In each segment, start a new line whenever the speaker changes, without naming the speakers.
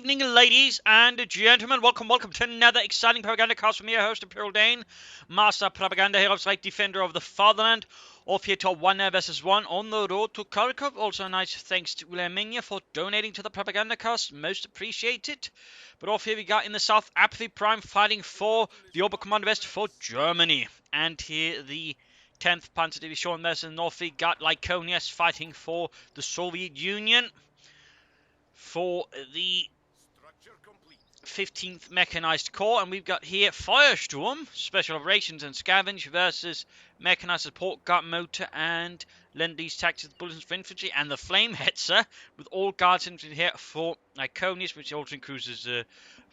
evening, ladies and gentlemen. Welcome to another exciting Propagandacast from your host, Imperial Dane, Master Propaganda Hero, like Defender of the Fatherland. Off here to 1 versus 1 on the road to Kharkov. Also, a nice thanks to Lycanious for donating to the Propagandacast. Most appreciated. But off here we got in the south, Apathy Prime fighting for the Oberkommando West for Germany. And here the 10th Panzer Division versus the north, we got Lycanious fighting for the Soviet Union. For the 15th Mechanized Corps, and we've got here Firestorm, Special Operations and Scavenge versus Mechanized Support, Guard Motor, and Lend-Lease Tactics, Bulletins for Infantry, and the Flamehetzer, with all guards infantry here for Lycanious, which also increases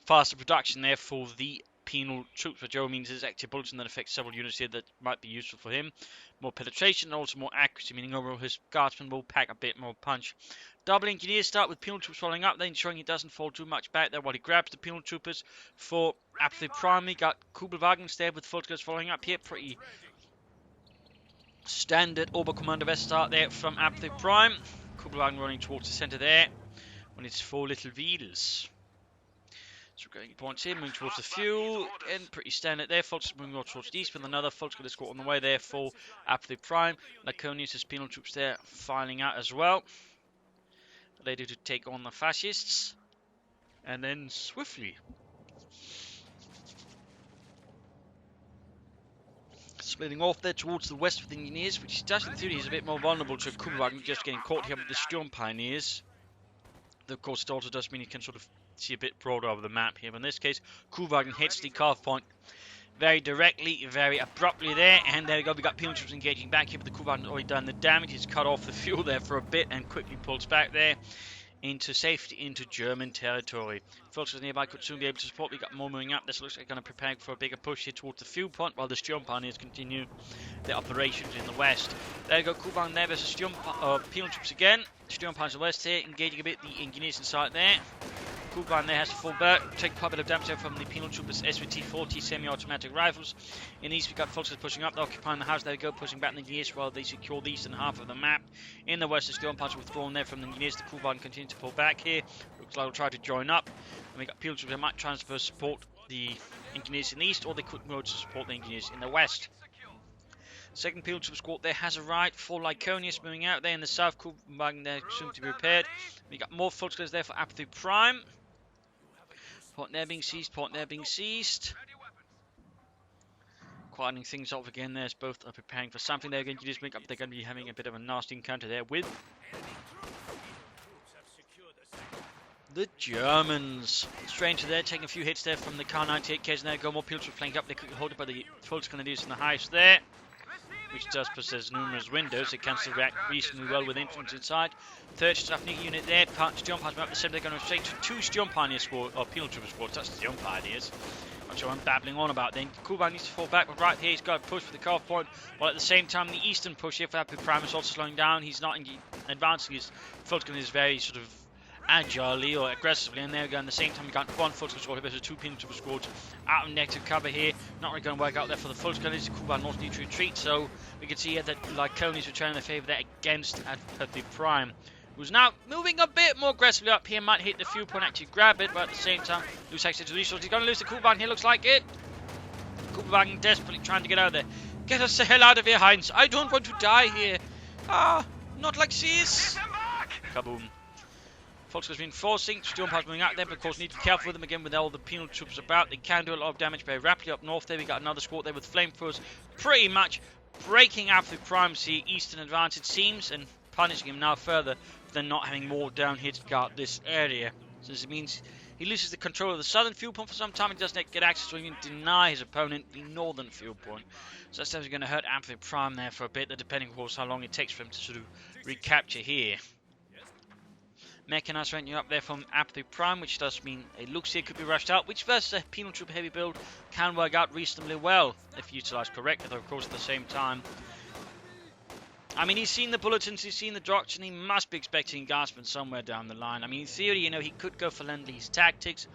faster production there for the penal troops, which Joe means is active bulletin that affects several units here that might be useful for him. More penetration and also more accuracy, meaning overall his guardsmen will pack a bit more punch. Double engineers start with penal troops following up, then ensuring he doesn't fall too much back there while he grabs the penal troopers. For Apathy Prime, got Kubelwagen instead with Volksgers following up here. Pretty standard Oberkommando West start there from Apathy Prime. Kubelwagen running towards the center there on its 4 little wheels. So we're going points here, moving towards the fuel, and pretty standard there. Volksgers moving more towards the east with another Volksgers escort on the way there for Apathy Prime. Lycanious' penal troops there filing out as well. Ready to take on the fascists, and then swiftly splitting off there towards the west with the engineers, which does in theory is a bit more vulnerable to Kubelwagen just getting caught here with the Sturm Pioneers. Though of course it also does mean you can sort of see a bit broader over the map here, but in this case Kubelwagen hits the carve point very directly, very abruptly there, and there we go, we got penal troops engaging back here, but the Kubelwagen's already done the damage. He's cut off the fuel there for a bit and quickly pulls back there into safety, into German territory. Volksgers nearby could soon be able to support. We got more moving up. This looks like going to prepare for a bigger push here towards the fuel point, while the Sturm Pioneers continue their operations in the west. There we go, Kubelwagen there versus penal troops again. Sturm Pioneers in the west here, engaging a bit the engineers inside there. Kubelwagen there has to fall back, take quite a bit of damage there from the penal troopers' SVT-40 semi-automatic rifles. In the east, we got Volksgers pushing up, they're occupying the house. There we go, pushing back the engineers while they secure the eastern half of the map. In the west, the Sturm Pioneers withdrawn there from the engineers. The Kubelwagen continue to pull back here. Looks like they'll try to join up. And we got penal troops that might transfer support the engineers in the east, or they could go to support the engineers in the west. Second penal troop squad there has arrived for Lycanious, moving out there in the south. Kubelwagen there soon to be repaired. We got more Volksgers there for Apathy Prime. Point there being seized, point there being seized. Quietening things off again there as both are preparing for something. They're going to just make up, they're going to be having a bit of a nasty encounter there with the Germans. Stranger there, taking a few hits there from the Kar-98Ks, and there go more penal troops flank up. They could hold it by the Volksgrenadiers in the heights there, which does possess numerous windows. It can still react reasonably well with infantry inside. Third Strafnik unit there, Sturm Pioneers up the center. They're going to straight to 2 Sturm Pioneer squad, or penal trooper squads. That's Sturm Pioneers. Not sure I'm babbling on about then. Kubelwagen needs to fall back, but right here he's got to push for the carve point, while at the same time the eastern push here for Apathy Prime is also slowing down. He's not advancing his Volksgren is very sort of agilely or aggressively, and there we go. At the same time, we got 1 Volksgren squad versus 2 penal trooper squads out of negative cover here. Not really going to work out there for the Volksgrenadiers. Kubelwagen also need to retreat, so we can see here that Lycanious returning their favour there against Apathy Prime, who's now moving a bit more aggressively up here. Might hit the fuel point, actually grab it, but at the same time lose access to the resources. He's going to lose the Kubelwagen here, looks like it. Kubelwagen desperately trying to get out of there. Get us the hell out of here, Heinz. I don't want to die here. Not like this. Kaboom. Volksgren's reinforcing, Sturm Pioneers moving out there, but of course need to be careful with them again with all the penal troops about. They can do a lot of damage very rapidly up north there. We got another squad there with flamethrowers, pretty much breaking Apathy Prime's eastern advance, it seems, and punishing him now further for them not having more down here to guard this area. So this means he loses the control of the southern fuel point for some time. He doesn't get access to, he can deny his opponent the northern fuel point. So that's definitely going to hurt Apathy Prime there for a bit, depending of course how long it takes for him to sort of recapture here. Mechanized ramping up there from Apathy Prime, which does mean it looks here could be rushed out, which versus a penal troop heavy build can work out reasonably well if utilised correctly, though of course at the same time, I mean, he's seen the bulletins, he's seen the doctrine, he must be expecting Gaspard somewhere down the line. I mean, in theory, you know, he could go for Lend-Lease tactics,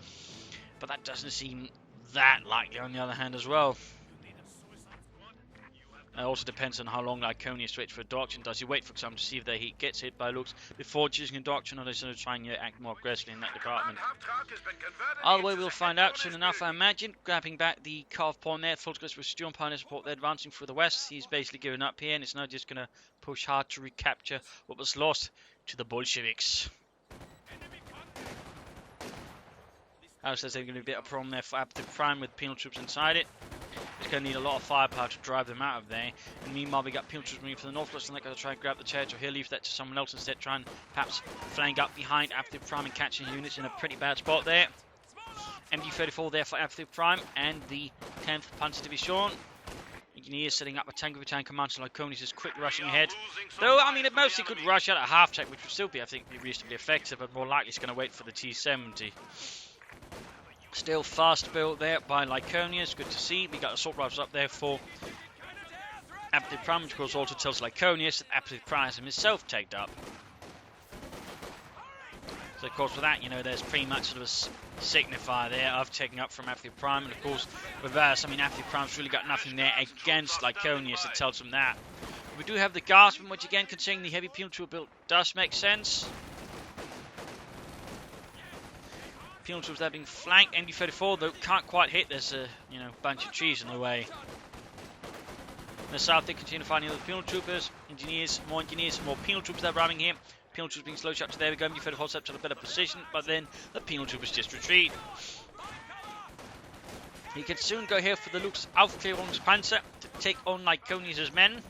but that doesn't seem that likely on the other hand as well. It also depends on how long Lycanious waits for a doctrine. Does he wait, for example, to see if the heat gets hit by looks before choosing a doctrine, or does he try and act more aggressively in that department? Either way, we'll find out soon enough, I imagine. Grabbing back the carve point there, full goes with Sturm Pioneer support. They're advancing through the west. He's basically given up here, and it's now just going to push hard to recapture what was lost to the Bolsheviks. House says there's going to be a bit of a problem there for Apathy Prime with penal troops inside it. It's going to need a lot of firepower to drive them out of there. And meanwhile, we got penal troops moving from the northwest, and they're going to try and grab the territory. He'll leave that to someone else instead, try and perhaps flank up behind Apathy Prime and catching units in a pretty bad spot there. MD-34 there for Apathy Prime and the 10th Panzer Division. Engineers setting up a tank with tank command, so Lycanious is quick rushing ahead. Though, I mean, it mostly could rush out at half-track, which would still be, I think, be reasonably effective, but more likely it's going to wait for the T-70. Still fast built there by Lycanious, good to see. We got assault rifles up there for Apathy Prime, which of course also tells Lycanious that Apathy Prime has himself taken up. So of course with that, you know, there's pretty much sort of a signifier there of taking up from Apathy Prime. And of course reverse, I mean, Apathy Prime's really got nothing there against Lycanious that tells him that. But we do have the Guardsmen, which again, considering the heavy penal troop build, does make sense. Penal troops there being flanked. MD-34 though can't quite hit. There's a bunch of trees in the way. In the south they continue finding other penal troopers, engineers, more penal troops there ramming here. Penal troops being slowed up to there. We go. MD-34 holds up to a better position, but then the penal troopers just retreat. He can soon go here for the Luke's Aufklärungspanzer to take on Lycanious' men.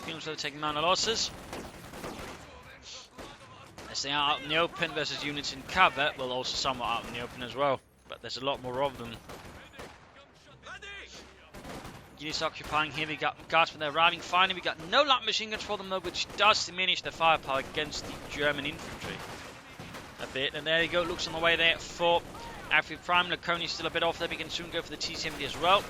Penal troops are taking minor losses. They are out in the open versus units in cover, well, also somewhat out in the open as well, but there's a lot more of them. Units occupying here, we got Guardsmen there arriving. Finally, we got no light machine guns for them though, which does diminish their firepower against the German infantry a bit. And there you go, looks on the way there for Apathy Prime. Lycanious still a bit off there, we can soon go for the T-70 as well.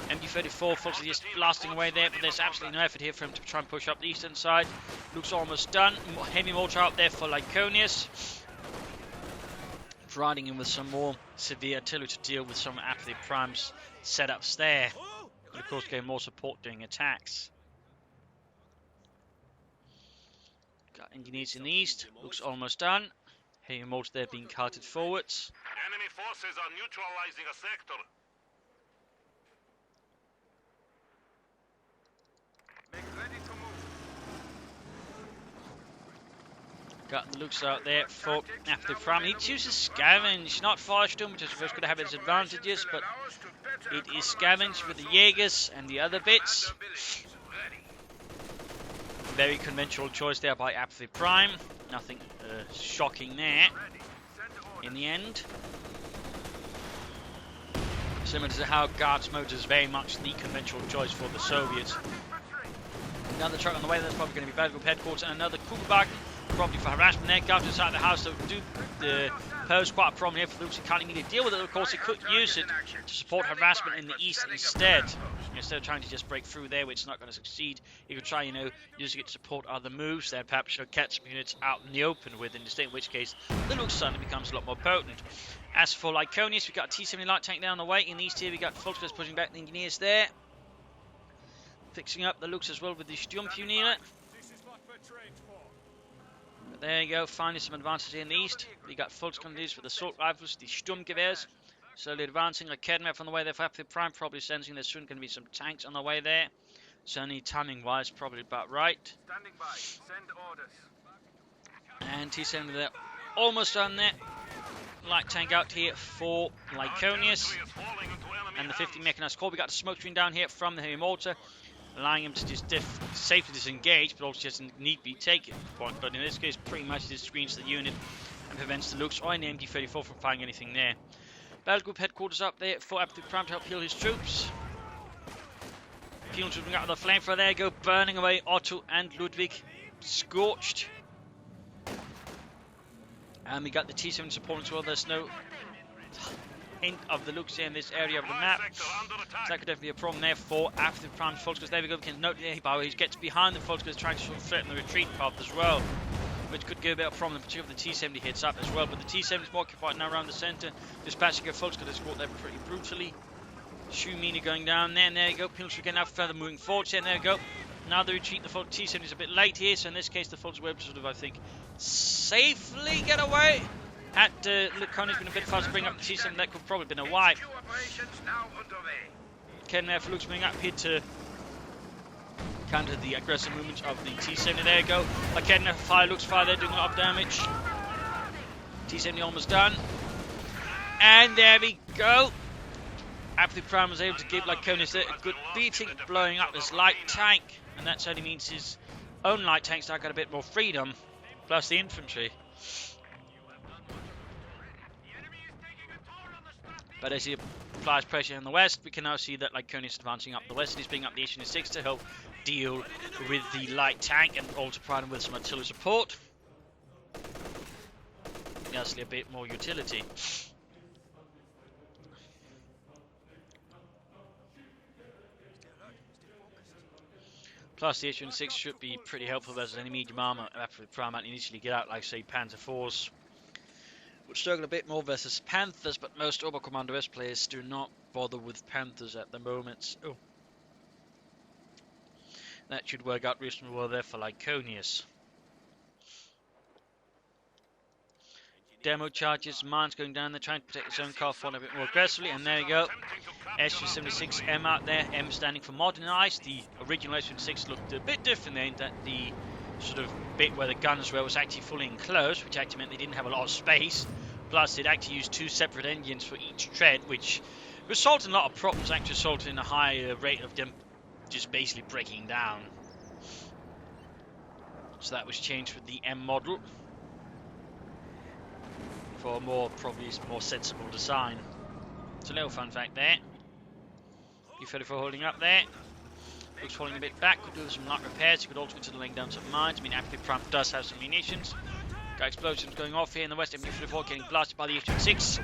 MD-34 folks are just blasting away there, but there's absolutely no effort here for him to try and push up the eastern side. Looks almost done. Heavy mortar out there for Lycanious. Riding in with some more severe artillery to deal with some Apathy Prime's setups there. And of course getting more support during attacks. Got engineers in the east. Looks almost done. Heavy mortar there being carted forwards.
Enemy forces are neutralizing a sector. Make ready to move.
Got the looks out there for Apathy Prime. He chooses scavenge, not Firestorm, which is supposed to have its advantages, but it is scavenge with the Jaegers and the other bits. Very conventional choice there by Apathy Prime. Nothing shocking there in the end. Similar to how Guards mode is very much the conventional choice for the Soviets. Another truck on the way, that's probably going to be Battlegroup headquarters, and another Kugelbach, probably for harassment there. Guards inside the house, so do pose quite a problem here for Luke. He can't immediately deal with it. Of course, he could use it to support harassment in the east instead. Instead of trying to just break through there, which is not going to succeed, he could try, using it to support other moves there. Perhaps catch some units out in the open with, in which case the Luke suddenly becomes a lot more potent. As for Lycanious, we got a T-70 light tank down the way. In the east here, we got Volkswagen pushing back the engineers there. Fixing up the looks as well with the Sturmfunier. But there you go, finally some advances in the east. We got Volkswagen with the assault rifles, the Sturmgewehrs. Slowly advancing, like Kedmef on the way there for Apathy Prime, probably sensing there's soon going to be some tanks on the way there. Certainly timing wise, probably about right.
Standing by. Send orders.
And T-70 there, almost on there. Light tank out here for Lycanious. And the 50 mechanized core. We got the smoke screen down here from the heavy mortar, allowing him to just safely disengage, but also just need be taken point. But in this case, pretty much just screens the unit and prevents the Lukes or any MD-34 from firing anything there. Battle Group headquarters up there for Apathy Prime to help heal his troops. Peelings moving out of the flamethrower. There you go, burning away Otto and Ludwig, scorched. And we got the T-70 support as well. There's no hint of the Lukes in this area of the map. So that could definitely be a problem there for Apathy Prime Volkswagen. There we go, we can note there he gets behind the Volkswagen, trying to sort of threaten the retreat path as well, which could give a bit of a problem, particularly if the T-70 hits up as well. But the T-70 is more occupied now around the centre, dispatching a Volkswagen escort there pretty brutally. Shumina going down there, and there you go. Pills again now further moving forward, and there we go. Now the retreat, the full T7 is a bit late here, so in this case the Fultz were able to sort of, I think, safely get away. Had Lycanious been a bit fast to bring up the T7, that could probably have been a wipe. Ken there for Luke's moving up here to counter the aggressive movements of the T70. There you go. Lycanious fire, Luke's fire there, doing a lot of damage. T70 almost done. And there we go. Apathy Prime was able to give Lycanious a good beating, blowing up this light tank. And that certainly means his own light tanks now got a bit more freedom, plus the infantry. But as he applies pressure in the west, we can now see that Lycanious is advancing up the west, and he's bringing up the H-6 to help deal with the light tank and also provide him with some artillery support. Obviously a bit more utility. Plus the H-6 should be pretty helpful versus any medium armor after the Prime might initially get out, like say Panzer IVs. Would struggle a bit more versus Panthers, but most Oberkommando S players do not bother with Panthers at the moment. Oh. That should work out reasonably well there for Lycanious. Demo charges, Mines going down there, trying to protect his own car front a bit more aggressively, and there you go. S-76M out there, M standing for modernized. The original S-76 looked a bit different there, in that the sort of bit where the guns were was actually fully enclosed, which actually meant they didn't have a lot of space. Plus, they'd actually used two separate engines for each tread, which resulted in a lot of problems, actually resulted in a higher rate of them just basically breaking down. So that was changed with the M model for a probably more sensible design. It's a little fun fact there. U-34 holding up there. Looks falling a bit back, could do some light repairs. You could also consider laying down some mines. I mean, Apathy Prime does have some munitions. Got explosions going off here in the west. MU-34 getting blasted by the H-6.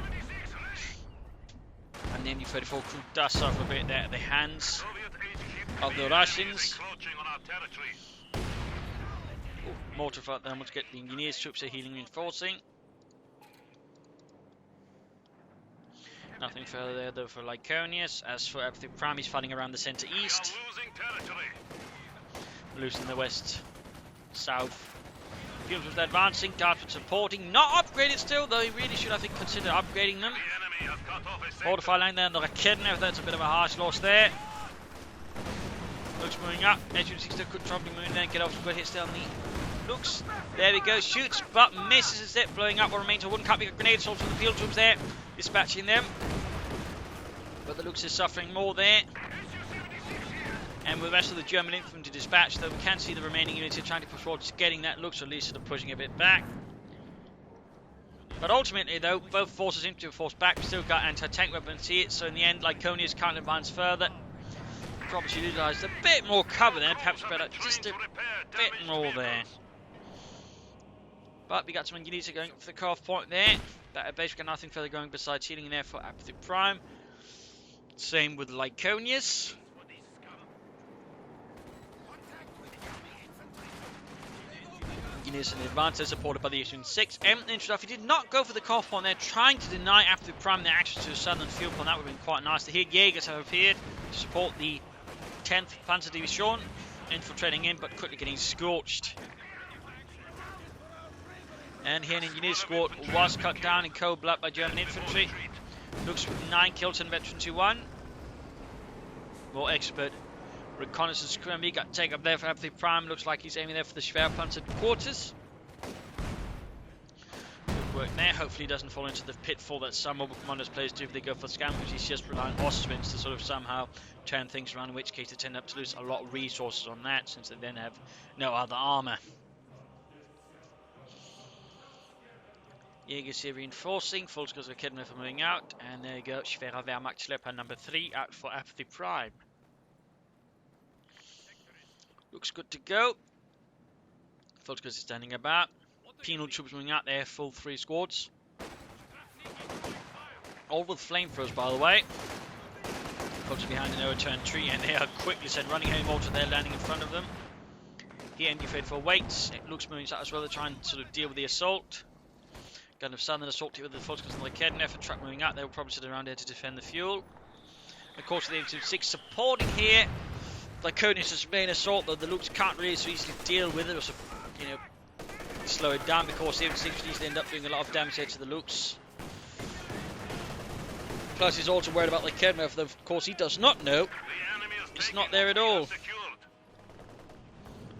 And the MU-34 crew does suffer a bit there at the hands of the Russians. Mortar fight there, once get the engineers, troops are healing, reinforcing. Nothing further there though for Lycanious. As for Apathy Prime, he's fighting around the center east. Losing the west, south. Fields was advancing, Dartford supporting. Not upgraded still, though he really should, I think, consider upgrading them. Fortify line there on the Lycanious, that's a bit of a harsh loss there. Looks moving up. H-6 still could try to move there and get off some good hits there on the Looks. There we go, shoots, but misses it, blowing up what remains of one cut. We got grenade assaults from the field troops there, dispatching them. But the Lux is suffering more there. And with the rest of the German infantry dispatched, though we can see the remaining units are trying to push forward, just getting that Lux, or at least sort of pushing a bit back. But ultimately, though, both forces infantry were forced back. We still got anti-tank weapons here, so in the end, Lycanious can't advance further. Probably should utilise a bit more cover there, perhaps better, just a bit more there. But we got some engineers going up for the cut-off point there. That basically got nothing further going besides healing there for Apathy Prime. Same with Lycanious. Engineers in the advance, they're supported by the H-6. Interesting, he did not go for the cut-off point there, trying to deny Apathy Prime their access to the southern field point. That would have been quite nice to hear. Jaegers have appeared to support the 10th Panzer Division, infiltrating in but quickly getting scorched. And here an engineer squad was cut down in cold blood by German infantry. Looks with 9 kills and veteran 2-1. More expert reconnaissance crew got taken up there for Apathy Prime. Looks like he's aiming there for the Schwerpanzer quarters. Good work there. Hopefully he doesn't fall into the pitfall that some Oberkommanders players do if they go for scam, which he's just relying on Austrians to sort of somehow turn things around, in which case they tend up to lose a lot of resources on that, since they then have no other armour. Jaegers here reinforcing, Volksgruppe Academy for moving out, and there you go, Schwerer Wehrmacht Schlepper number 3 out for Apathy Prime. Looks good to go. Volksgruppe is standing about. Penal troops moving out there, full 3 squads. All with flamethrowers, by the way. Volksgruppe behind an overturned tree, and they are quickly sent running home all to their landing in front of them. Here, MU-34 waits. It looks moving out as well. They're trying to sort of deal with the assault. Kind of southern assault here with the Volksgruppe and the Lycanious. Truck moving out. They'll probably sit around here to defend the fuel. Of course, the 6 supporting here. Lycanious' main assault, though the Lukes can't really so easily deal with it, or you know, slow it down, because the 6 usually end up doing a lot of damage here to the Lukes. Plus, he's also worried about Lycanious, though of course he does not know it's not there at all.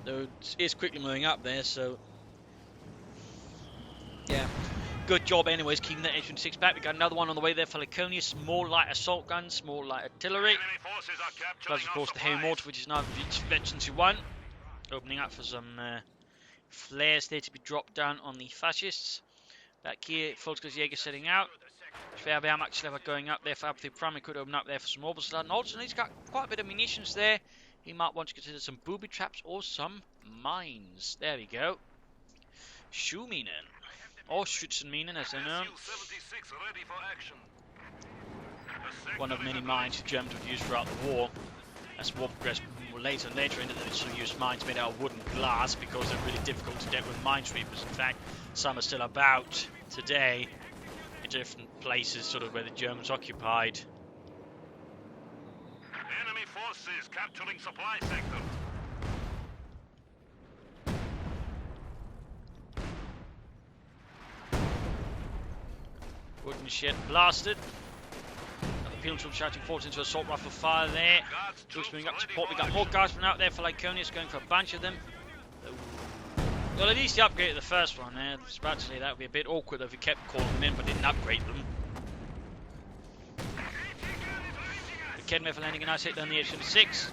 Though it is quickly moving up there, so yeah. Good job anyways, keeping that H-26 back. We got another one on the way there for Lycanious. More light assault guns, more light artillery. Plus, of course, the heavy mortar, which is now reached Veterans 1. Opening up for some flares there to be dropped down on the fascists. Back here, Volkskriegsjäger Jaeger setting out. Schwerbeam actually going up there for Apathy Prime. He could open up there for some Orbison. And also, he's got quite a bit of munitions there. He might want to consider some booby traps or some mines. There we go. Schuhminen. Or Schützenminen, as they're known. One of many mines the Germans would use throughout the war. As war progressed later and later into the sort of use mines made out of wood and glass, because they're really difficult to deal with minesweepers. In fact, some are still about today in different places, sort of where the Germans occupied.
Enemy forces capturing supply sector.
Wooden shed blasted. The Peel troops shouting force into assault rifle fire there. Troops moving up to port. We got more guardsmen out there for Lycanious, going for a bunch of them. Well, at least he upgraded the first one there. I was about to say that would be a bit awkward if he kept calling them in but didn't upgrade them. The Kedmeth landing a nice hit down the H-26.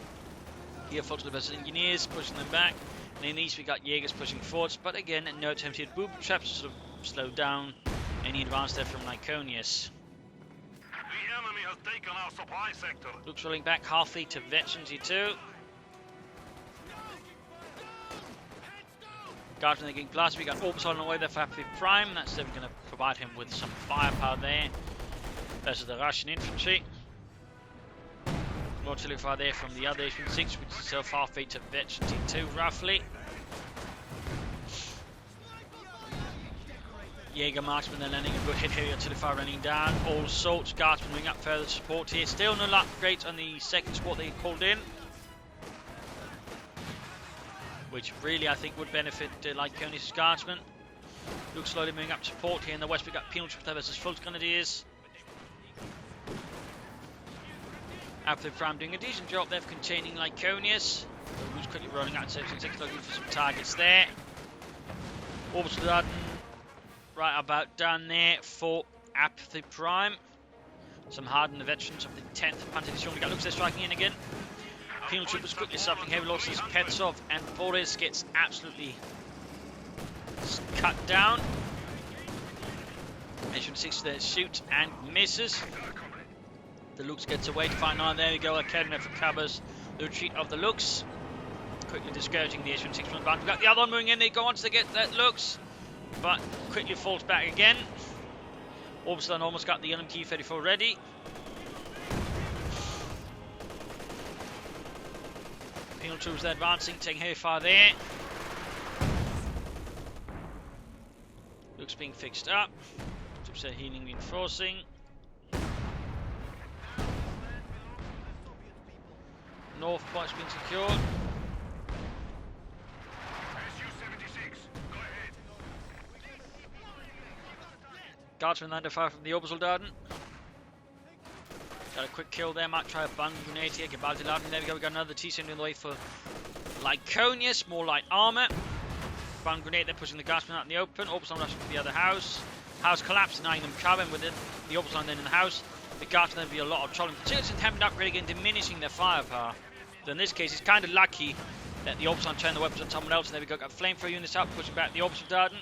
Here, folks, with us engineers pushing them back. And in the east, we got Jaegers pushing forwards. But again, no attempt to hit booby traps to sort of slow down any advance there from Lycanious.
The enemy has taken our supply sector.
Looks rolling back halfway to Veterans 2. Guardsmen are getting blasted. We got Orbison on the way there for Apathy Prime. That's going to provide him with some firepower there versus the Russian infantry. More artillery fire there from the other H-6, which is so halfway to Veterans 2 roughly. Jaeger marksmen then landing a good hit here, artillery fire running down. All sorts, guardsmen moving up further to support here. Still no upgrades on the second squad they called in, which really I think would benefit Lycanious' guardsmen. Look slowly moving up to support here in the west. We got penal troops versus Volksgrenadiers. Apathy Prime doing a decent job there of containing Lycanious, who's quickly rolling out 76, looking for some targets there. Oberstladen right about down there for Apathy Prime. Some hardened veterans of the 10th Panzer Division. We got looks there striking in again. Penal troopers quickly suffering heavy losses. Petsov and Boris gets absolutely cut down. H-6 there shoots and misses. The Lux gets away to find nine. There we go. Academy for covers the retreat of the Lux. Quickly discouraging the H-6 from the band. We got the other one moving in. They go on to get that Lux, but quickly falls back again. Orbison almost got the LMT 34 ready. Penal troops there advancing, taking heavy fire there. Lux being fixed up. Troops are healing, reinforcing. North point's been secured.
Su-76, go ahead.
Guardsmen under fire from the Obersoldaten. Got a quick kill there, might try a bun grenade here. Gebaldi-Laden, there we go, we got another T-70 on the way for Lycanious, more light armour. Bun grenade, they're pushing the guardsmen out in the open. Oberson rushing to the other house. House collapsed, denying them cover, with the Oberson then in the house. The guardsmen then be a lot of trouble. Particularly attempting to upgrade again, diminishing their firepower. So in this case, it's kind of lucky that the Oberson turned the weapons on someone else. And there we go, got flamethrower units out, pushing back the Obersoldaten.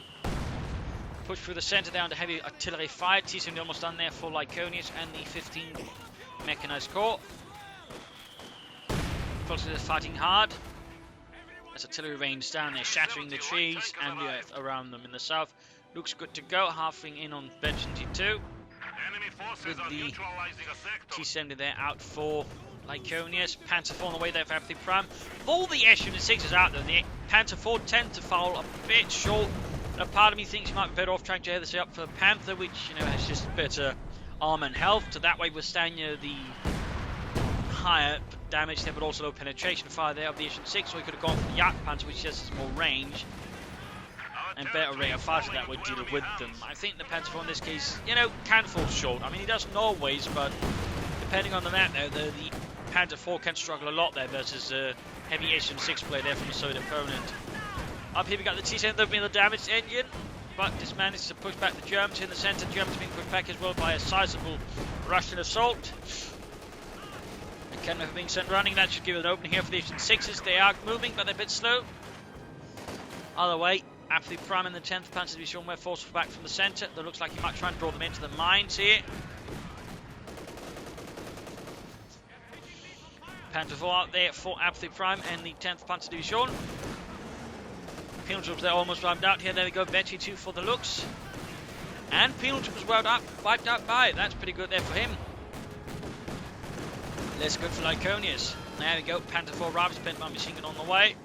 Push through the centre down to heavy artillery fire. T-70 almost done there for Lycanious and the 15th Mechanized Corps. Volkswagen is fighting hard as artillery rains down there, shattering the trees and the earth around them in the south. Looks good to go, halfing in on Veterans 2. With the T-70 there out for Lycanious. Panzer 4 on the way there for Apathy Prime. All the S-6s out there, the Panzer 4 tend to fall a bit short. And a part of me thinks you might be better off trying to head this up for the Panther, which, you know, has just better arm and health to that way withstand the higher damage there, but also low penetration fire there of the Issue-6, or he could have gone for the Jagdpanzer, which just has more range and better rate of fire, so that would deal with them. I think the Panzer IV in this case, you know, can fall short. I mean, he doesn't always, but depending on the map there, the Panzer IV can struggle a lot there versus heavy Issue-6 play there from a Soviet opponent. Up here we got the T-10, though, being the damaged engine, but just managed to push back the Germans in the centre. Germans being pushed back as well by a sizable Russian assault. And Kenner being sent running, that should give it an opening here for the Issue-6s. They are moving, but they're a bit slow. Either way, Apathy Prime and the 10th Panzer Division were forced back from the centre. That looks like he might try and draw them into the mines here. Panzer IV out there for Apathy Prime and the 10th Panzer Division. Penal troops they're almost wiped out here. There we go, Betty 2 for the looks. And penal troops wiped out by it. That's pretty good there for him. Less good for Lycanious. There we go, Panzer IV Rabbit spent by machine gun on the way.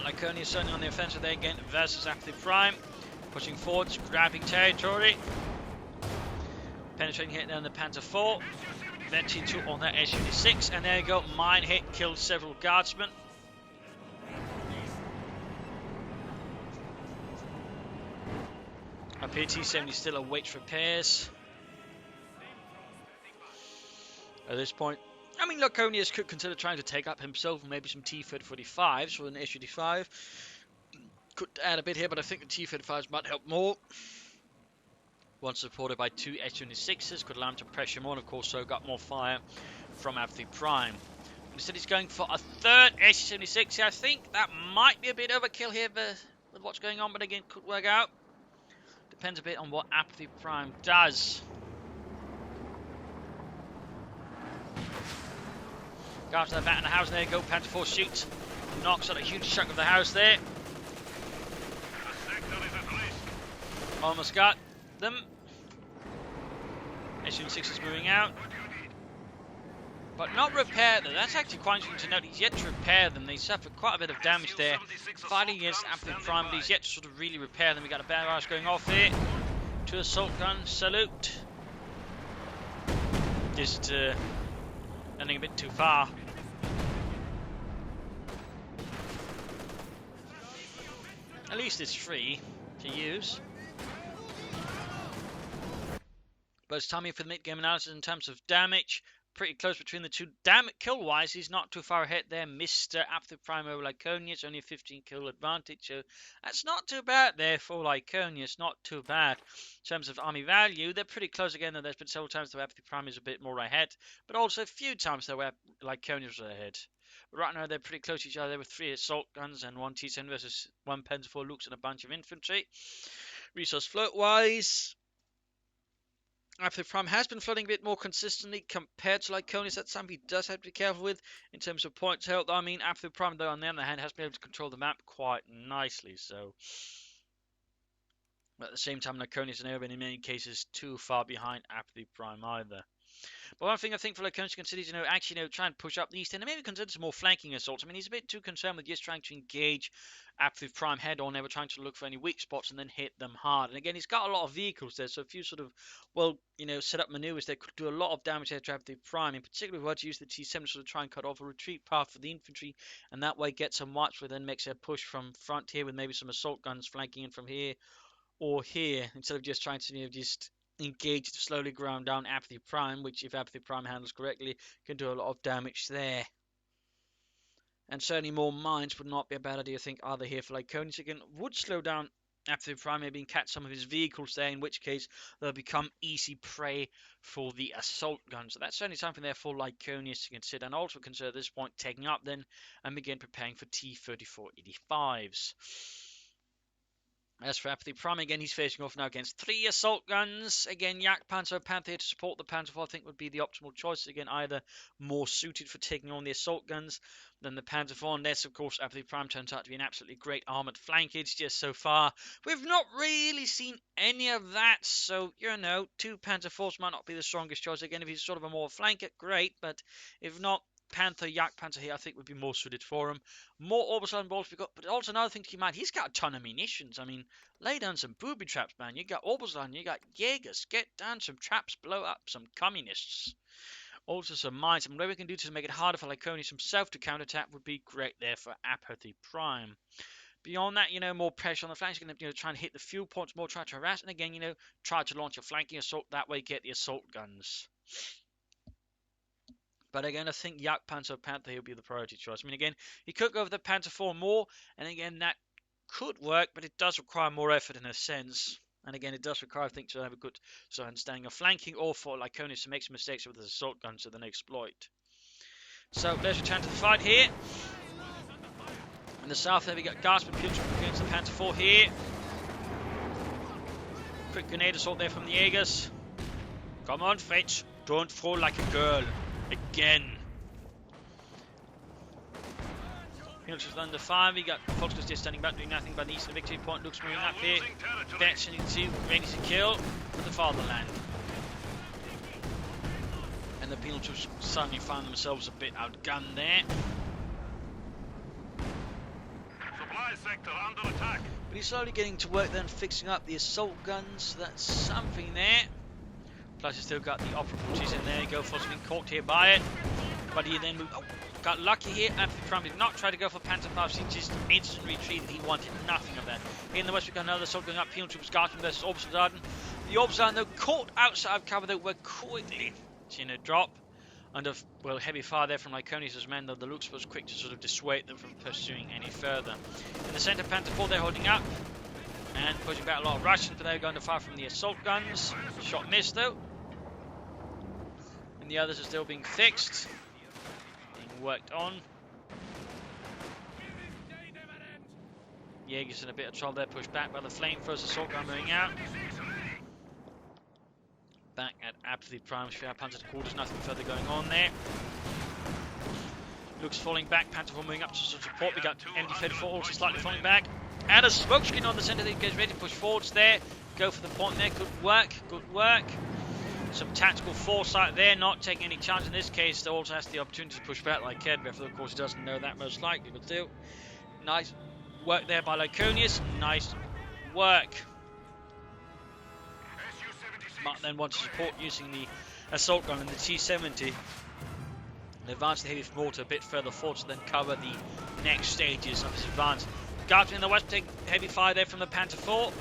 Lycanious certainly on the offensive there again versus Apathy Prime. Pushing forwards, grabbing territory. Penetrating hit down the Panzer IV. Betty 2 on that Issue-6. And there you go, mine hit, killed several guardsmen. Up here, T-70 still awaits repairs. At this point, I mean, Lycanious could consider trying to take up himself and maybe some T-35s for an Issue-5. Could add a bit here, but I think the T-35s might help more. Once supported by 2 Issue-6s, could allow him to pressure more, and of course, so got more fire from Apathy Prime. Instead, he's going for a third Issue-6. I think that might be a bit overkill here with what's going on, but again, could work out. Depends a bit on what Apathy Prime does. Go after that bat in the house, there you go, Panzer IV shoots. Knocks out a huge chunk of the house there. Almost got them. Issue-6 is moving out. But not repair them. That's actually quite interesting to note. He's yet to repair them. They suffered quite a bit of damage there. Fighting against Apathy Prime, but he's yet to sort of really repair them. We got a barrage going off here. 2 assault guns, salute. Just ending a bit too far. At least it's free to use. But it's time here for the mid-game analysis in terms of damage. Pretty close between the two. Damn it, kill-wise, he's not too far ahead there. Mr. Apathy Prime over Lycanious, only a 15 kill advantage. So that's not too bad there for Lycanious, not too bad. In terms of army value, they're pretty close again, though there's been several times where Apathy Prime is a bit more ahead. But also a few times though where Lycanious was ahead. But right now they're pretty close to each other with 3 assault guns and 1 T-10 versus 1 Panzer IV Lukes and a bunch of infantry. Resource float-wise, Apathy Prime has been flooding a bit more consistently compared to Lycanious. That's something he does have to be careful with in terms of points held. I mean, Apathy Prime, though, on the other hand, has been able to control the map quite nicely. So, but at the same time, Lycanious has never been in many cases too far behind Apathy Prime either. But one thing I think for Lycanious to consider is, actually, try and push up the east end and maybe consider some more flanking assaults. I mean, he's a bit too concerned with just trying to engage Apathy Prime head on, never trying to look for any weak spots and then hit them hard. And again, he's got a lot of vehicles there, so a few sort of, set up maneuvers there could do a lot of damage there to Apathy Prime. In particular, we want to use the T-7 to sort of try and cut off a retreat path for the infantry, and that way get some march, where then makes a push from front here with maybe some assault guns flanking in from here or here, instead of just trying to just engage to slowly ground down Apathy Prime, which if Apathy Prime handles correctly can do a lot of damage there. And certainly more mines would not be a bad idea, I think, either here for Lycanious. Again, would slow down Apathy Prime, maybe catch some of his vehicles there, in which case they'll become easy prey for the assault guns. So that's certainly something there for Lycanious to consider, and also consider at this point taking up then and begin preparing for T-34-85s. As for Apathy Prime, again, he's facing off now against 3 assault guns. Again, Jagdpanzer Panther to support the Panzer IV, I think, would be the optimal choice. Again, either more suited for taking on the assault guns than the Panzer IV. Unless, of course, Apathy Prime turns out to be an absolutely great armoured flankage. Just so far, we've not really seen any of that. So, 2 Panzer IVs might not be the strongest choice. Again, if he's sort of a more flanker, great. But if not, Panther, Jagdpanzer here, I think would be more suited for him. More Obersalon balls we got, but also another thing to keep in mind, he's got a ton of munitions. I mean, lay down some booby traps, man. You got Obersalon, you got Jaegers, get down some traps, blow up some communists. Also some mines, and what we can do to make it harder for Lycanious himself to counterattack would be great there for Apathy Prime. Beyond that, more pressure on the flanks. You're going to try and hit the fuel points more, try to harass, and again, try to launch a flanking assault. That way, get the assault guns. But again, I think Jagdpanzer Panther will be the priority choice. I mean, again, he could go for the Panther 4 more, and again, that could work, but it does require more effort in a sense. And again, it does require, I think, to have a good understanding of flanking, or for Lycanious to make some mistakes with his assault guns to then exploit. So let's return to the fight here. In the south there we got Guardsman Putrid against the Panther 4 here. Quick grenade assault there from the Jaegers. Come on, Fetch. Don't throw like a girl. Again. Putrid under 5. We got Foxtrot just standing back doing nothing by the east of the victory point. Looks moving up here. Fetch, and you can see ready to kill for the fatherland. And the Penal Troops suddenly found themselves a bit outgunned there.
Supply sector under attack.
But he's slowly getting to work then fixing up the assault guns, so that's something there. Plus he's still got the operabilities in there. Go for being caught here by it. But he then got lucky here. Apathy Prime did not try to go for Panther Pass. He just instant retreated. He wanted nothing of that. Here in the west we got another assault going up. Penal Troops Guardsman versus Orbsoldaten. The Orbsoldaten though caught outside of cover, though were quickly to drop under heavy fire there from Lycanious' men, though the Lux was quick to sort of dissuade them from pursuing any further. In the centre, Panther 4 they're holding up and pushing back a lot of Russians, but they're going to fire from the assault guns. Shot missed though, and the others are still being fixed, being worked on. Jaeger's in a bit of trouble there, pushed back by the flamethrowers. Assault gun moving out. Back at Apathy Prime, Panzer quarters, nothing further going on there. Looks falling back, Panther 4 moving up to support. We got MD-34 also slightly falling back. And a smoke screen on the centre that gets ready to push forwards there. Go for the point there, good work, good work. Some tactical foresight there, not taking any chance in this case. They also has the opportunity to push back like Kedbev, of course he doesn't know that most likely, but still. Nice work there by Lycanious, nice work. Mark then wants to support using the assault gun and the T-70 and advance the heavy mortar a bit further forward to then cover the next stages of his advance. Guardsmen in the west take heavy fire there from the Panther 4,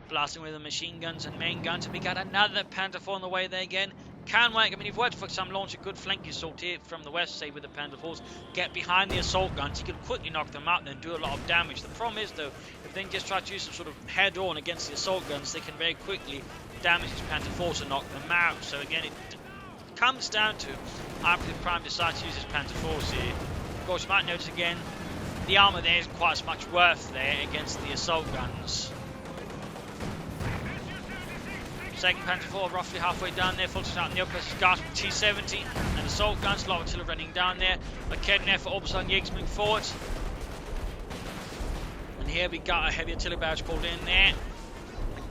blasting with the machine guns and main guns, and we got another Panther 4 on the way there again. Can work. I mean, you've worked for some launch a good flanking assault here from the west, say with the Panther 4s. Get behind the assault guns, you can quickly knock them out and then do a lot of damage. The problem is though, if they just try to use some sort of head-on against the assault guns, they can very quickly damage his Panther 4s and knock them out. So again, it comes down to Apathy Prime decides to use his Panther 4s here. Of course, you might notice again, the armour there isn't quite as much worth there against the assault guns. Second Panther 4 roughly halfway down there, full out in the upper guards with T-70 and assault guns, a lot of artillery running down there. Lycanious there for Orbsoldaten Jaegers moving forward. And here we got a heavy artillery barrage called in there.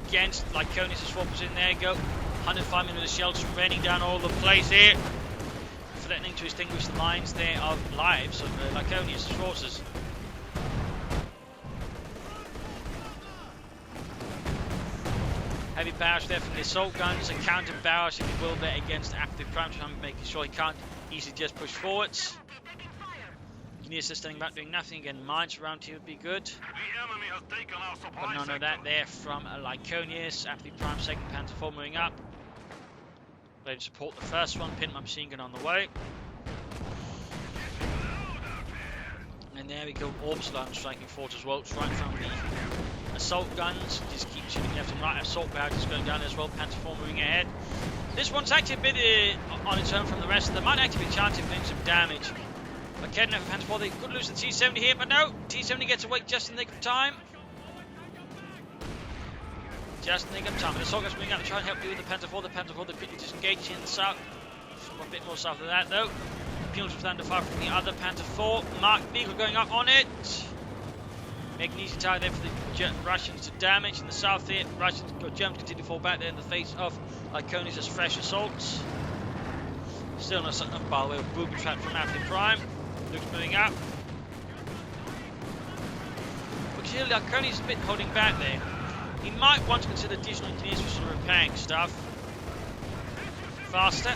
Against Lycanious' swappers in there, go 105 mm shells raining down all the place here, threatening to extinguish the lines there of lives of Lycanious' forces. Heavy barrage there from the assault guns, a counter barrage if you will there against Apathy Prime, making sure he can't easily just push forwards. Lycanious is standing back doing nothing. Again, mines around here would be good.
The enemy has taken our supply
But none of that there from Lycanious. Apathy Prime, second Panther 4 moving up. Ready to support the first one. Pin my machine gun on the way. And there we go. Orbsoldaten striking forward as well. Right from the assault guns. Just keep shooting left and right. Assault barrage going down as well. Panther 4 moving ahead. This one's actually a bit on its own from the rest. There might actually be a chance of doing some damage. Lycanious for Panther 4, they could lose the T-70 here, but no, T-70 gets away just in the nick of time. Just in the nick of time. And the assault guns moving out to try and help you with the Panther 4. The Panther 4, they quickly disengage in the south. A bit more south of that though. Penal Troops under fire from the other Panther 4. Marked vehicle going up on it. Making easy target there for the Russians to damage. In the south here, Germans continue to fall back there in the face of Lycanious' fresh assaults. Still not something up by the way with booby trap from Apathy Prime. Looks moving up. But clearly Lycanious is a bit holding back there. He might want to consider additional engineers for sort of repairing stuff faster.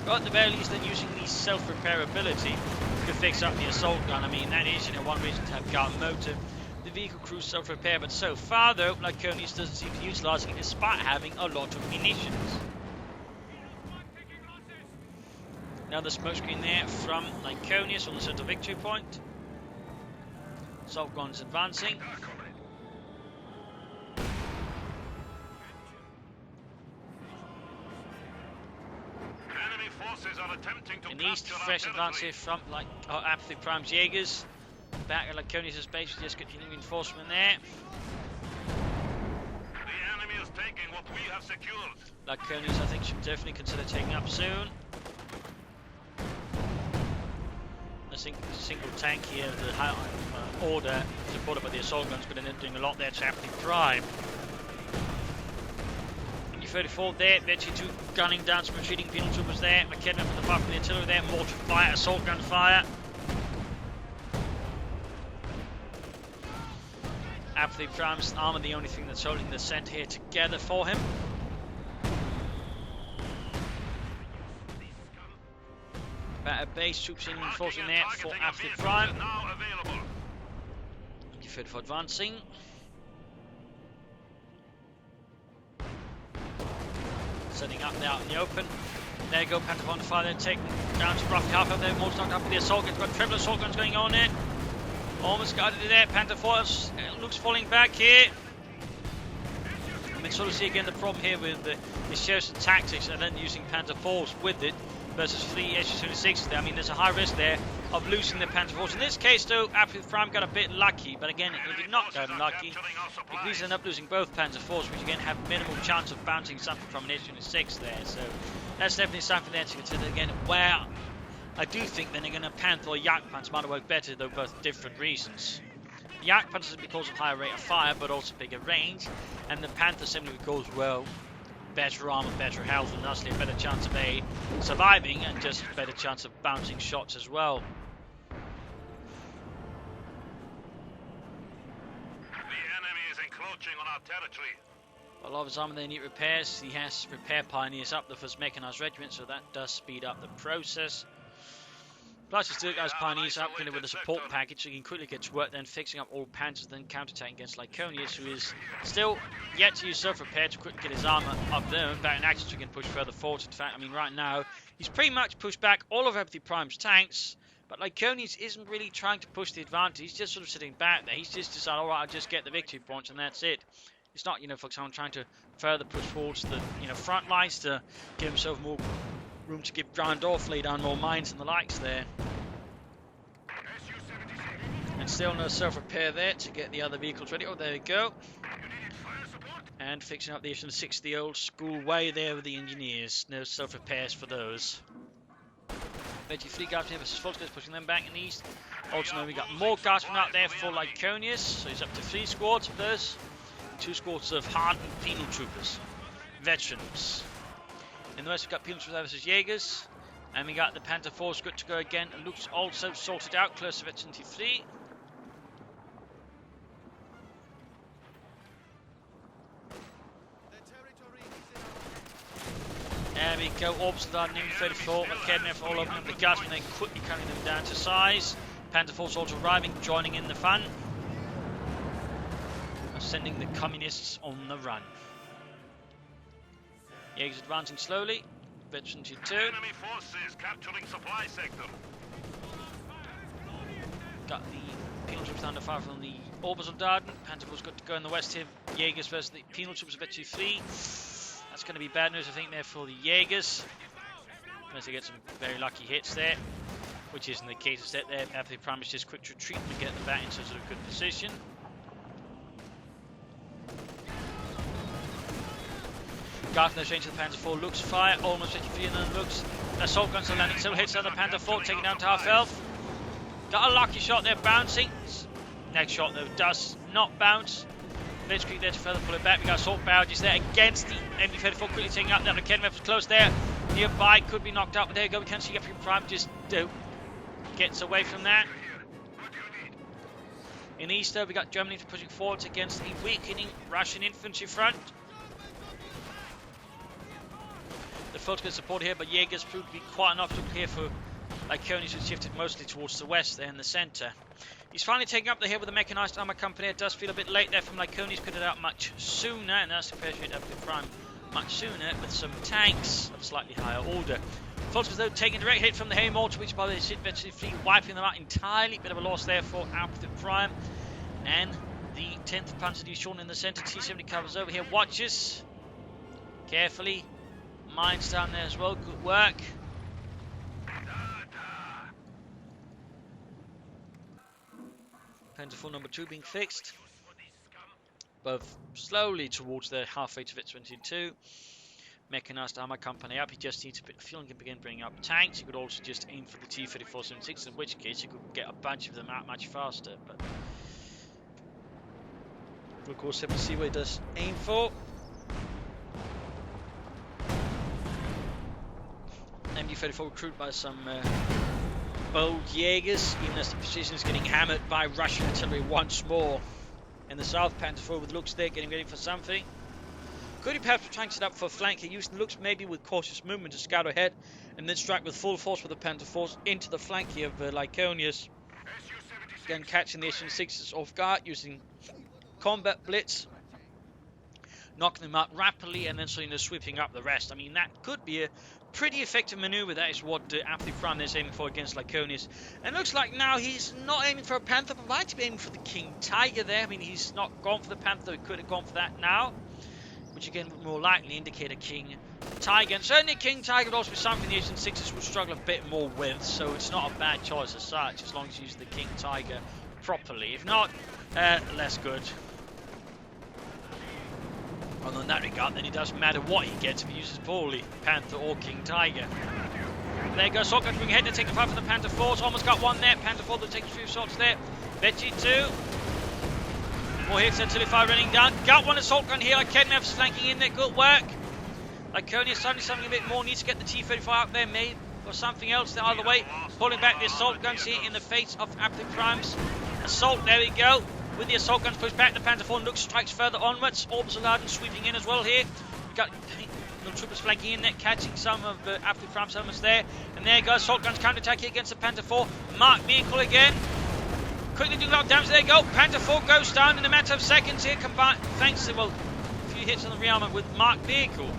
But at the very least, they're using the self-repair ability to fix up the assault gun. I mean, that is, one reason to have gun motive. The vehicle crew self-repair, but so far, though, Lycanious doesn't seem to be utilising it despite having a lot of munitions. Another smoke screen there from Lycanious on the central victory point. Assault guns advancing.
Enemy forces are attempting to
In the east,
capture our
fresh advance
territory.
here from Apathy Prime's Jaegers. Back at Lycanious' base, just continuing reinforcement there.
The enemy is taking what we have secured.
Lycanious, I think, should definitely consider taking up soon. A single tank here, the high order, supported by the assault guns, but then doing a lot there to Apathy Prime. 34 there, Veggie 2 gunning down some retreating penal troopers there. McKenna from the far from the artillery there, mortar fire, assault gun fire. Apathy Prime's armour, the only thing that's holding the centre here together for him. About a base, troops in reinforcing there for Apathy Prime. Good for advancing. Setting up there out in the open. There you go, Panther on the fire, then taken down to roughly half of them. Most knocked up with the assault guns. Got triple assault guns going on there. Almost got it there. Panther Force looks falling back here. I mean, sort of see again the problem here with the shares and tactics and then using Panther Force with it versus 3 SU-26s there. I mean, there's a high risk there of losing the Panther Force. In this case, though, Apathy Prime got a bit lucky, but again, if you're not gotten lucky, you can easily end up losing both Panther Force, which again have minimal chance of bouncing something from an SU-26 there. So that's definitely something there to consider again. Where I do think then again a Panther or Jagdpanzer might work better, though both different reasons. The Jagdpanzer is because of higher rate of fire, but also bigger range, and the Panther simply because, well, better armor, better health, and thusly a better chance of surviving and just a better chance of bouncing shots as well.
The enemy is encroaching on our territory.
A lot of his armor they need repairs. He has repair pioneers up the 1st Mechanized Regiment, so that does speed up the process. Plus, he still has pioneers upgraded with a support package, so he can quickly get to work then fixing up all panzers, then counterattacking against Lycanious, who is still yet to use self-repair to quickly get his armor up there and back in action so he can push further forward. In fact, I mean, right now, he's pretty much pushed back all of Apathy Prime's tanks, but Lycanious isn't really trying to push the advantage. He's just sort of sitting back there. He's just decided, alright, I'll just get the victory points and that's it. It's not, for example, trying to further push towards the, front lines to give himself more room to give ground off, lay down more mines and the likes there. And still no self-repair there to get the other vehicles ready. Oh, there we go. And fixing up the SU-6 the old school way there with the engineers. No self-repairs for those. Veggie 3 Guardsmen versus Volksguards, pushing them back in the east. Also, we got more Guardsmen out there for Lycanious. So he's up to 3 squads of those. 2 squads of hardened penal troopers. Veterans. In the west, we've got penal troopers versus Jaegers. And we got the Panther Force good to go again. It looks also sorted out, close to 23. There we go, Orbs are nearly 34, McKenna all opening up the gas and then quickly cutting them down to size. Panther Force also arriving, joining in the fun. Sending the communists on the run. Jaegers advancing slowly. Veteran G2.
Enemy forces capturing supply sector.
Got the penal troops under fire from the Orbs of Darden. Panther Force got to go in the west here. Jaegers versus the penal troops of Veteran 3. That's going to be bad news, I think, there for the Jaegers. Unless they get some very lucky hits there, which isn't the case. Instead, there, Apathy Prime is just quick retreat to get them back into sort of good position. Gartner's range of the Panther 4 looks fire, almost 53, and then looks. Assault guns are landing, still hits on the Panther 4, taking down to half health. Got a lucky shot there, bouncing. Next shot, though, does not bounce. Blitzkrieg there to further pull it back. We got assault barrages there against the MD-34, quickly taking out that. McKenna was close there. Nearby, could be knocked out, but there you go. We can't see Apathy Prime just gets away from that. In the east, though, we got Germany pushing forwards against a weakening Russian infantry front. The Fult's going to support here, but Jaegers proved to be quite an obstacle here for Lycanious, who shifted mostly towards the west there in the centre. He's finally taking up the hill with the mechanised armour company. It does feel a bit late there from Lycanious. Could have done out much sooner, and that's the pressure up the prime much sooner with some tanks of slightly higher order. Fultz was though taking a direct hit from the Haymortar, which by the way, eventually fleet wiping them out entirely. Bit of a loss there for Apathy Prime. And the 10th Panzer Division in the centre. T-70 covers over here. Watches carefully. Mines down there as well. Good work. Pentafor number 2 being fixed. Both slowly towards the halfway to Vet-22. Mechanised armour company up. He just needs a bit of fuel and can begin bringing up tanks. He could also just aim for the T-34-76, in which case he could get a bunch of them out much faster. But we'll of course have to see what he does aim for. MD-34 recruited by some bold Jaegers, even as the position is getting hammered by Russian artillery once more. In the south, Panther with looks there, getting ready for something. Could he perhaps try and set up for a flank here, using looks maybe with cautious movement to scout ahead, and then strike with full force with the Panther Force into the flank here of Lycanious. Again, catching the SU-6s off guard, using combat blitz, knocking them out rapidly, and then sort of sweeping up the rest. I mean, that could be a pretty effective maneuver. That is what Apathy Prime is aiming for against Lycanious. And it looks like now he's not aiming for a Panther, but might be aiming for the King Tiger there. I mean, he's not gone for the Panther, he could have gone for that now, which again would more likely indicate a King Tiger. And certainly King Tiger would also be something the SN6s would struggle a bit more with, so it's not a bad choice as such, as long as you use the King Tiger properly. If not, less good. Although in that regard, then it doesn't matter what he gets if he uses poorly, Panther or King Tiger. There goes Assault Gun, bring ahead to take the fight from the Panther Force. Almost got one there. Panther Force will take a few shots there. Veggie 2. More hits until fire running down. Got one Assault Gun here. Lycanious flanking in there. Good work. Lycanious suddenly something a bit more. Needs to get the T-35 out there, maybe, or something else the other way. Pulling back the Assault Guns here in the face of Apathy Prime's assault. There we go. With the Assault Guns pushed back, the Panther 4 looks strikes further onwards. Orbs Aladdin sweeping in as well here. We've got little troopers flanking in there, catching some of the Apathy Prime's helmets there. And there goes Assault Guns counter-attack here against the Panther 4. Mark vehicle again. Quickly doing a lot of damage. There you go. Panther 4 goes down in a matter of seconds here. Combined, thanks to, well, a few hits on the rearmament with Mark vehicle.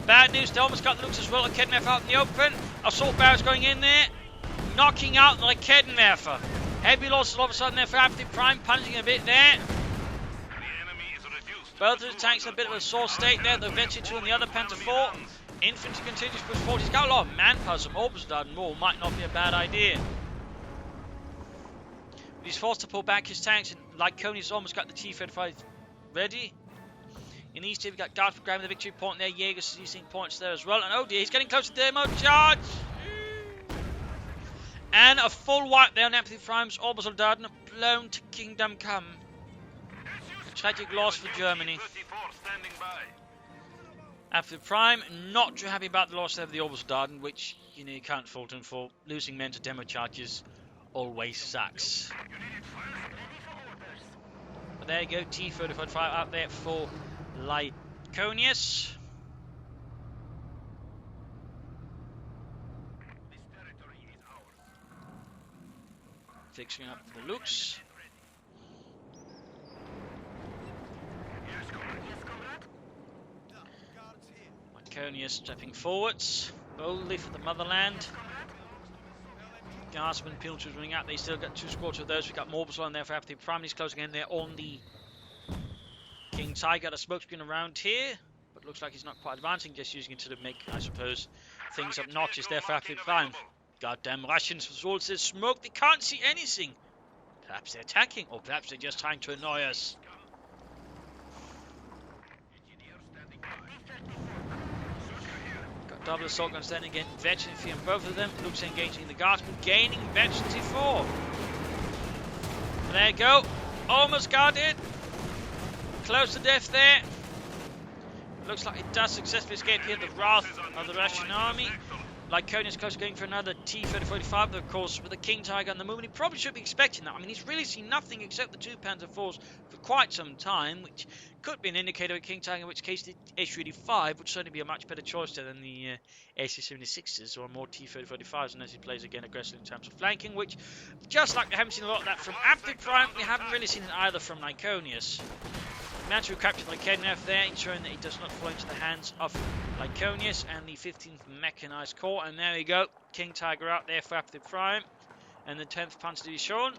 Bad news, they almost got the looks as well. Lycanious out in the open. Assault barrels going in there, knocking out the Lycanious. Heavy losses all of a sudden there for Apathy Prime, punching a bit there. Both of the tanks in a bit of a sore state there. The Veggie 2 and the other Panther 4. Infantry continues to push forward. He's got a lot of manpower. Some Orbs and more might not be a bad idea. But he's forced to pull back his tanks, and Lycanious almost got the T-35 ready. In the east here, we've got Guards grabbing the victory point there. Jaegers using points there as well. And oh dear, he's getting close to demo charge. And a full wipe there on Apathy Prime's Orbital Darden, blown to Kingdom Come. A tragic loss for Germany. Apathy Prime not too happy about the loss there of the Orbital Darden, which you can't fault him for. Losing men to demo charges always sucks. But there you go, T-35 out there for Lycanious. Fixing up the looks. Lycanious stepping forwards, boldly for the motherland. Guardsmen, pilchers running out. They still got 2 squads of those. We've got Morbus on there for Apathy Prime. He's closing in there on the King Tiger. Got a smokescreen around here, but looks like he's not quite advancing, just using it to make, I suppose, things obnoxious there for Apathy Prime. Goddamn Russians with all this smoke, they can't see anything. Perhaps they're attacking, or perhaps they're just trying to annoy us. Got double assault guns then again, Veterancy on both of them. Looks engaging the Guardsmen, gaining Veterancy 4. There you go, almost got it. Close to death there. Looks like it does successfully escape here the wrath of the Russian army. Lycanious close going for another T-3045, though, of course, with the King Tiger on the move, and he probably should be expecting that. I mean, he's really seen nothing except the 2 Panzer IVs for quite some time, which could be an indicator of King Tiger, in which case the H-35 would certainly be a much better choice there than the AC-76s or more T-3045s, unless he plays again aggressive in terms of flanking, which, just like we haven't seen a lot of that from Apathy Prime, we haven't really seen it either from Lycanious. Managed to capture Lycanious there, ensuring that he does not fall into the hands of Lycanious and the 15th Mechanized Corps. And there we go, King Tiger out there for Apathy Prime, and the 10th Panzer Division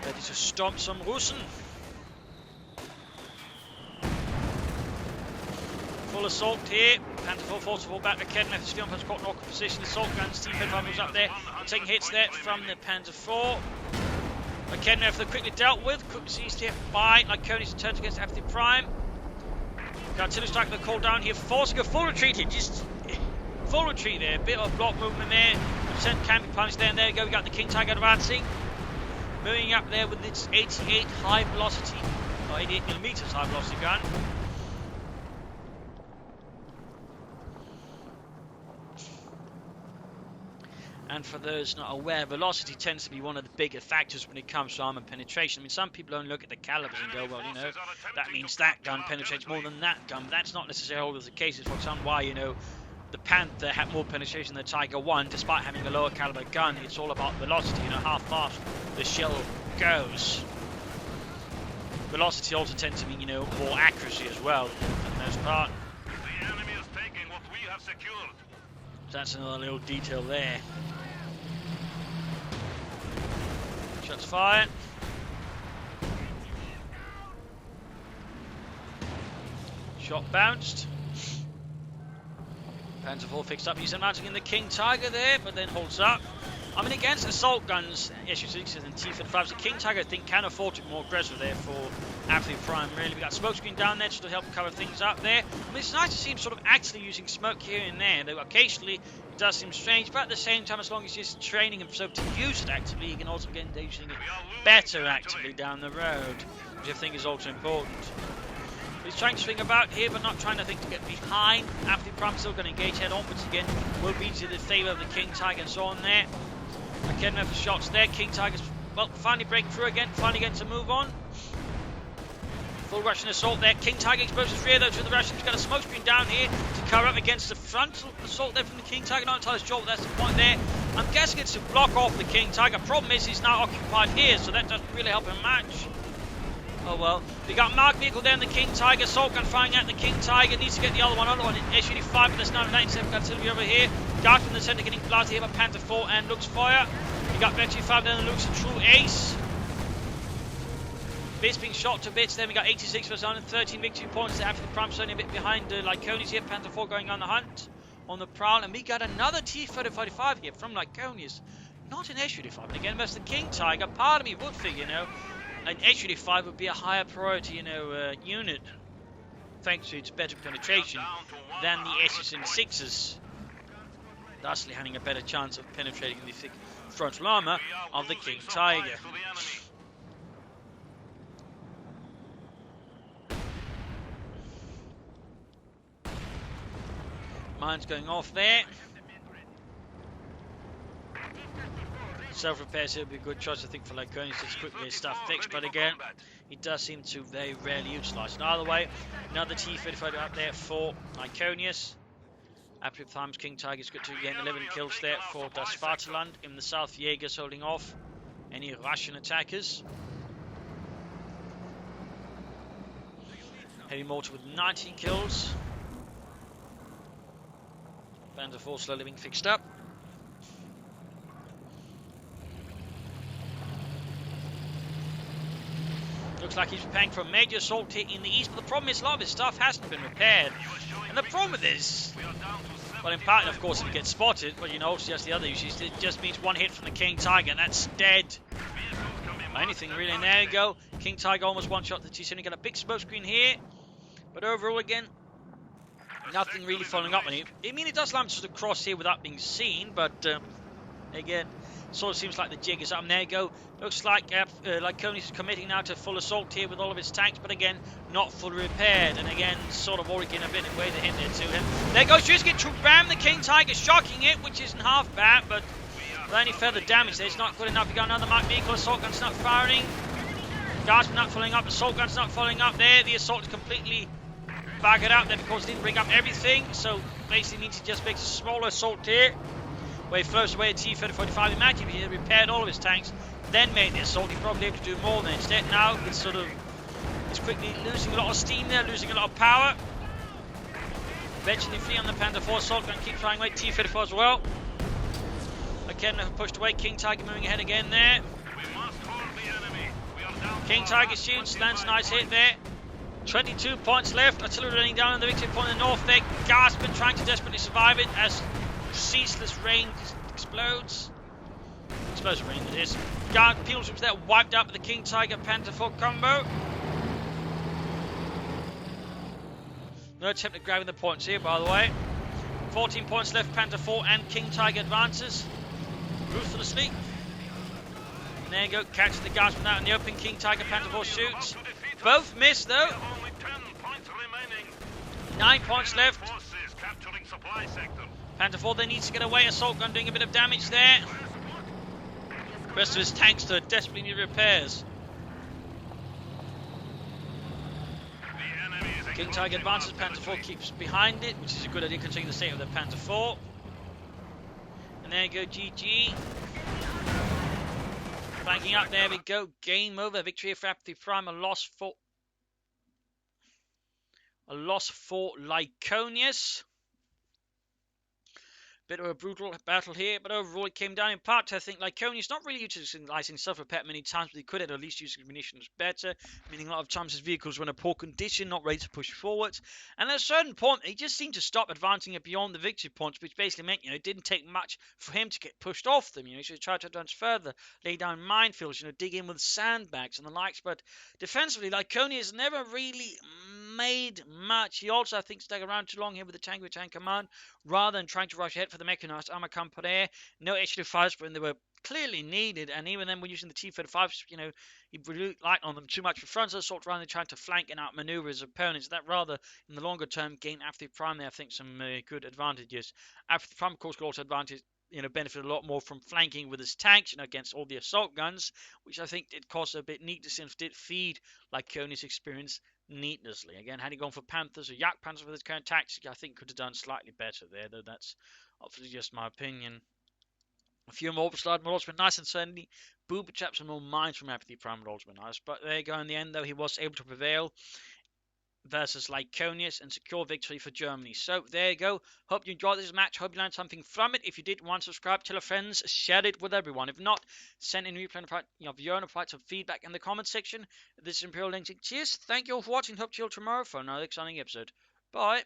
ready to stomp some Russen. Full assault here. Panzer IV forced to fall back. Lycanious is still has caught an awkward position. Assault guns, T-35 moves up there, taking hits there from the Panzer IV. Lycanious quickly dealt with, quickly seized here by Lycanious and turns against Apathy Prime. The artillery strike the call down here, forcing a full retreat here, just full retreat there, a bit of block movement there. Sent camping pilots there, and there we go, we got the King Tiger advancing. Moving up there with its 88 high velocity, or 88mm high velocity gun. And for those not aware, velocity tends to be one of the bigger factors when it comes to armor penetration. I mean, some people only look at the calibers and go, well, you know, that means that gun penetrates more than that gun. But that's not necessarily always the case. For example, why, you know, the Panther had more penetration than the Tiger 1, despite having a lower caliber gun. It's all about velocity, you know, how fast the shell goes. Velocity also tends to mean, you know, more accuracy as well, for the most part.
The enemy is taking what we have secured.
So that's another little detail there. Shots fired. Shot bounced. Panzer IV fixed up. He's mounting in the King Tiger there, but then holds up. I mean, against assault guns, SU-6s and T-35s, the King Tiger, I think, can afford to be more aggressive there for Apathy Prime, really. We got smokescreen down there just to help cover things up there. I mean, it's nice to see him sort of actually using smoke here and there, though occasionally it does seem strange, but at the same time, as long as he's training himself to use it actively, he can also get using it better actively down the road, which I think is also important. He's trying to swing about here, but not trying, I think, to get behind. Apathy Prime still going to engage head on, which again will be to the favour of the King Tiger and so on there. Again, for shots there. King Tiger's, well, finally breaking through again, finally getting to move on. Full Russian assault there. King Tiger exposes rear though to the Russians. He's got a smoke screen down here to cover up against the frontal assault there from the King Tiger. Not entirely sure, but that's the point there. I'm guessing it's to block off the King Tiger. Problem is he's now occupied here, so that doesn't really help him much. Oh well. We got Mark vehicle there in the King Tiger. Assault gun firing at the King Tiger. Needs to get the other one on SU-85, but there's now 97 artillery over here. Dart in the centre getting blasted here by Panther IV and Luke's fire. We got SU-85 there and Luke's a true ace. Bits being shot to bits. Then we got 86 for 113 victory points. After the Prime certainly a bit behind Lycanious here. Panther IV going on the hunt, on the prowl. And we got another T-3045 here from Lycanious. Not an SU-85. And again, that's the King Tiger. Part of me would figure, you know, an SU-85 would be a higher priority, you know, unit, thanks to its better penetration than the SU-76s, thusly having a better chance of penetrating the thick frontal armor of the King Tiger. Mines going off there. Self-repairs here would be a good choice, I think, for Lycanious to quickly get stuff fixed, but again, he does seem to very rarely utilise it. Either way, another T-35 out there for Lycanious. Apathy Prime's King Tiger's got to again 11 kills there for Das Vaterland in the south. Jaegers holding off any Russian attackers. Heavy Mortar with 19 kills. Panzer IV slowly being fixed up. Looks like he's preparing for a major assault here in the east, but the problem is a lot of his stuff hasn't been repaired. And the problem with this, well, in part, of course, if he gets spotted, but you know, obviously that's the other issue. It just means one hit from the King Tiger, and that's dead. Anything really, and there you go. King Tiger almost one shot the T-70. Got a big smoke screen here, but overall, again, nothing really following up on it. I mean, it does allow him to cross here without being seen, but Again, sort of seems like the jig is up. And there you go. Looks like Lycanious is committing now to full assault here with all of his tanks, but again, not fully repaired. And again, sort of already getting a bit of way to hit there to him. There goes Juskin to ram the King Tiger, shocking it, which isn't half bad, but without any further damage there, it's not good enough. You got another Mark vehicle, assault gun's not firing. Guardsman not following up, assault gun's not following up there. The assault is completely buggered out there because it didn't bring up everything, so basically means he just makes a smaller assault here. Where he flows away at T-3045. Imagine if he had repaired all of his tanks, then made the assault, he'd probably be able to do more than instead. Now it's sort of, it's quickly losing a lot of steam there, losing a lot of power. Eventually flee on the Panther 4 assault gun, keep flying away, T-34 as well. Again, pushed away, King Tiger moving ahead again there.
We must hold the enemy. We are down
King Tiger shoots, lands a nice hit there. 22 points left, artillery running down on the victory point in the north there. Gasping, trying to desperately survive it as ceaseless rain explodes. Explosive rain, that is. Guard Peel troops there wiped out with the King Tiger Panther 4 combo. No attempt at grabbing the points here, by the way. 14 points left, Panther 4 and King Tiger advances ruthlessly. And there you go, catching the Guardsman out in the open. King Tiger Panther 4 shoots. Both miss though.
only 10 points remaining.
9 points left.
Forces capturing supply sector.
Panther 4 then needs to get away. Assault gun doing a bit of damage there. The rest of his tanks are desperately need repairs.
The enemy is
King Tiger advances, Panther 4 keeps behind it, which is a good idea considering the state of the Panther 4. And there you go, GG. Flanking up, there we go. Game over. Victory for Apathy Prime. A loss for Lycanious. Bit of a brutal battle here, but overall it came down in part to, I think, Lycanious not really utilising self-repair many times, but he could have at least used his munitions better, meaning a lot of times his vehicles were in a poor condition, not ready to push forward. And at a certain point, he just seemed to stop advancing it beyond the victory points, which basically meant, it didn't take much for him to get pushed off them. He should have tried to advance further, lay down minefields, dig in with sandbags and the likes. But defensively, Lycanious never really made much. He also, I think, stuck around too long here with the tank command, rather than trying to rush ahead for the mechanized armor company. No extra fires when they were clearly needed, and even then when using the T-35, he really light on them too much for frontal assault rather than trying to flank and outmaneuver his opponents. That rather, in the longer term, gained Apathy Prime there, I think, some good advantages. Apathy Prime, of course, could also advantage, benefit a lot more from flanking with his tanks, against all the assault guns, which I think did cause a bit neatness and did feed Lycanious' experience needlessly. Again, had he gone for Panthers or Yak Panthers with his current tactics, I think could have done slightly better there, though that's obviously just my opinion. A few more slide models been nice, and certainly Boober Chaps and more mines from Apathy Prime models been nice. But there you go, in the end though, he was able to prevail versus Lycanious and secure victory for Germany. So there you go. Hope you enjoyed this match. Hope you learned something from it. If you did, subscribe, tell your friends, share it with everyone. If not, send in replay of your own some feedback in the comment section. This is Imperial Lynching. Cheers. Thank you all for watching. Hope to see you all tomorrow for another exciting episode. Bye.